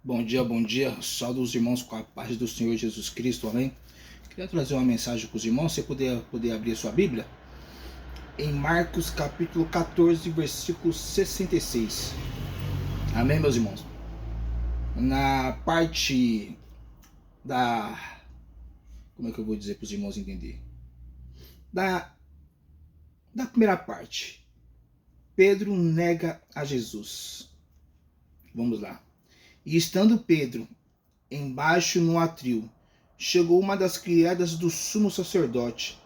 Bom dia. Saúde os irmãos com a paz do Senhor Jesus Cristo, amém? Queria trazer uma mensagem para os irmãos, você poder abrir a sua Bíblia em Marcos capítulo 14, versículo 66. Amém, meus irmãos? Na parte da... Como é que eu vou dizer para os irmãos entenderem? Da primeira parte. Pedro nega a Jesus. Vamos lá. E estando Pedro embaixo no atril, chegou uma das criadas do sumo sacerdote,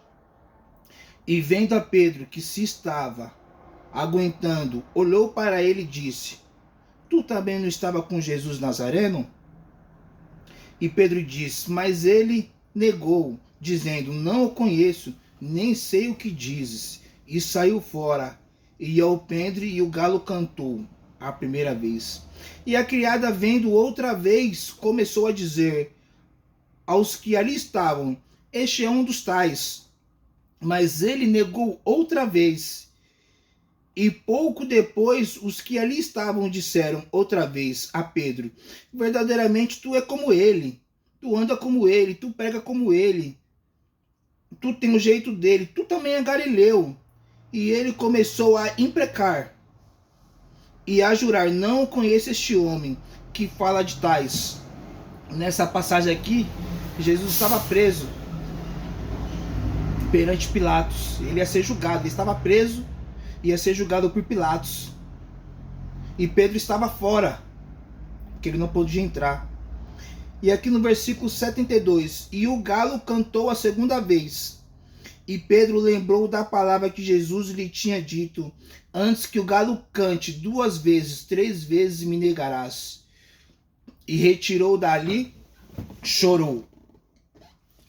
e vendo a Pedro que se estava aguentando, olhou para ele e disse: Tu também não estava com Jesus Nazareno? E Pedro disse, mas ele negou, dizendo: Não o conheço, nem sei o que dizes. E saiu fora, e ao Pedro, e o galo cantou a primeira vez. E a criada, vendo outra vez, começou a dizer aos que ali estavam: Este é um dos tais. Mas ele negou outra vez. E pouco depois, os que ali estavam disseram outra vez a Pedro: Verdadeiramente tu é como ele, tu anda como ele, tu prega como ele, tu tem o jeito dele, tu também é galileu. E ele começou a imprecar e a jurar: Não conheço este homem que fala de tais. Nessa passagem aqui, Jesus estava preso perante Pilatos. Ele ia ser julgado, ele estava preso, ia ser julgado por Pilatos. E Pedro estava fora, porque ele não podia entrar. E aqui no versículo 72, e o galo cantou a segunda vez. E Pedro lembrou da palavra que Jesus lhe tinha dito: Antes que o galo cante 2 vezes, 3 vezes me negarás. E retirou dali, chorou.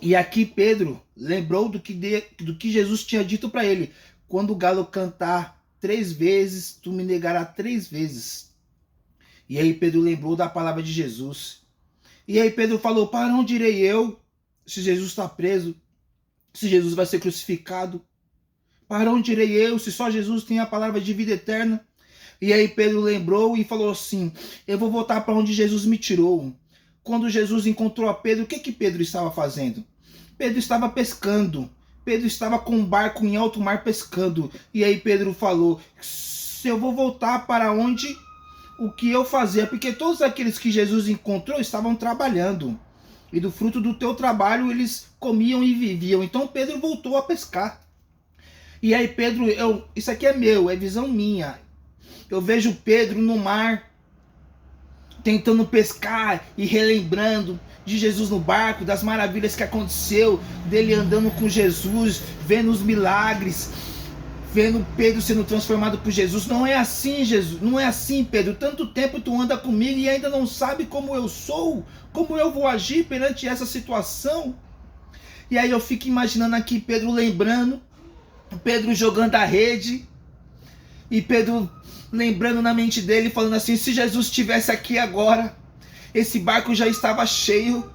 E aqui Pedro lembrou do que Jesus tinha dito para ele: Quando o galo cantar 3 vezes, tu me negarás 3 vezes. E aí Pedro lembrou da palavra de Jesus. E aí Pedro falou: Para onde irei eu, se Jesus está preso? Se Jesus vai ser crucificado? Para onde irei eu, se só Jesus tem a palavra de vida eterna? E aí Pedro lembrou e falou assim: Eu vou voltar para onde Jesus me tirou. Quando Jesus encontrou a Pedro, o que Pedro estava fazendo? Pedro estava pescando. Pedro estava com um barco em alto mar pescando. E aí Pedro falou: Eu vou voltar para onde o que eu fazia, porque todos aqueles que Jesus encontrou estavam trabalhando. E do fruto do teu trabalho eles comiam e viviam. Então Pedro voltou a pescar. E aí Pedro, isso aqui é meu, é visão minha. Eu vejo Pedro no mar, tentando pescar e relembrando de Jesus no barco, das maravilhas que aconteceu, dele andando com Jesus, vendo os milagres, vendo Pedro sendo transformado por Jesus. Não é assim, Jesus, não é assim, Pedro. Tanto tempo tu anda comigo e ainda não sabe como eu sou, como eu vou agir perante essa situação. E aí eu fico imaginando aqui Pedro lembrando, Pedro jogando a rede, e Pedro lembrando na mente dele, falando assim: se Jesus estivesse aqui agora, esse barco já estava cheio,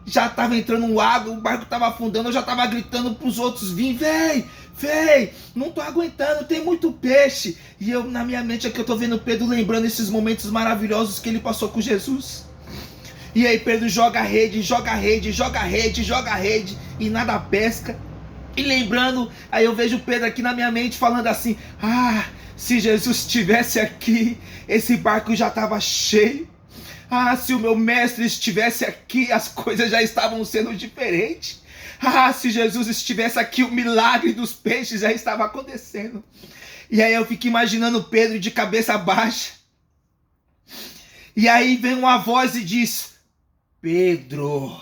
já estava entrando água, o barco estava afundando, eu já estava gritando para os outros virem: vem, não estou aguentando, tem muito peixe. E eu, na minha mente aqui, eu estou vendo Pedro lembrando esses momentos maravilhosos que ele passou com Jesus. E aí Pedro joga a rede, joga a rede, joga a rede, joga a rede, e nada pesca. E lembrando, aí eu vejo Pedro aqui na minha mente falando assim: se Jesus estivesse aqui, esse barco já estava cheio. Se o meu mestre estivesse aqui, as coisas já estavam sendo diferentes. Se Jesus estivesse aqui, o milagre dos peixes já estava acontecendo. E aí eu fico imaginando Pedro de cabeça baixa. E aí vem uma voz e diz: Pedro,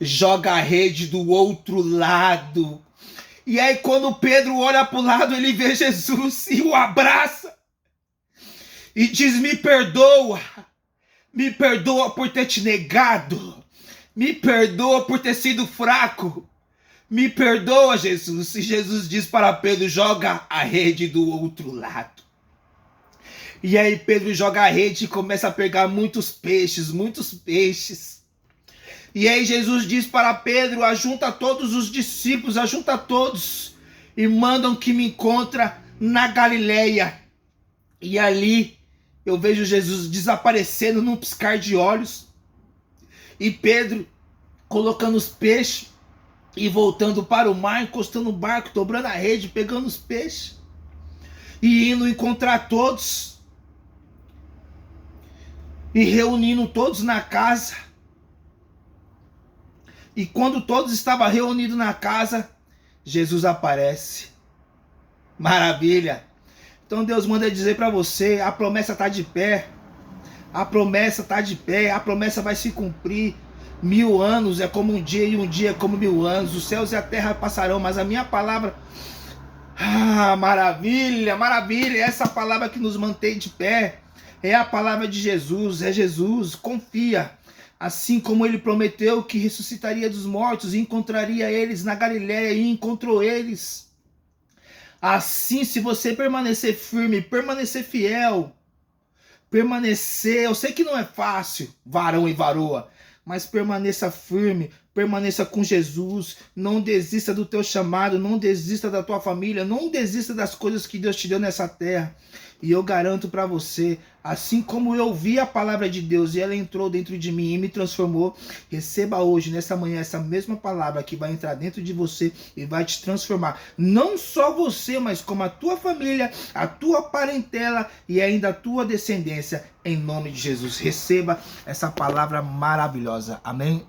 joga a rede do outro lado. E aí quando Pedro olha para o lado, ele vê Jesus e o abraça. E diz: me perdoa por ter te negado. Me perdoa por ter sido fraco. Me perdoa, Jesus. E Jesus diz para Pedro: joga a rede do outro lado. E aí Pedro joga a rede e começa a pegar muitos peixes. E aí Jesus diz para Pedro: ajunta todos os discípulos, ajunta todos, e mandam que me encontre na Galileia. E ali eu vejo Jesus desaparecendo num piscar de olhos. E Pedro colocando os peixes e voltando para o mar, encostando o barco, dobrando a rede, pegando os peixes e indo encontrar todos e reunindo todos na casa. E quando todos estavam reunidos na casa, Jesus aparece. Maravilha! Então Deus manda dizer para você, a promessa está de pé. A promessa está de pé, a promessa vai se cumprir. 1000 anos é como um dia e um dia é como 1000 anos. Os céus e a terra passarão, mas a minha palavra... maravilha, maravilha. Essa palavra que nos mantém de pé é a palavra de Jesus. É Jesus, confia. Assim como ele prometeu que ressuscitaria dos mortos e encontraria eles na Galileia, e encontrou eles. Assim, se você permanecer firme, permanecer fiel, permanecer, eu sei que não é fácil, varão e varoa, mas permaneça firme, permaneça com Jesus, não desista do teu chamado, não desista da tua família, não desista das coisas que Deus te deu nessa terra. E eu garanto para você, assim como eu ouvi a palavra de Deus e ela entrou dentro de mim e me transformou, receba hoje, nessa manhã, essa mesma palavra que vai entrar dentro de você e vai te transformar. Não só você, mas como a tua família, a tua parentela e ainda a tua descendência. Em nome de Jesus, receba essa palavra maravilhosa. Amém?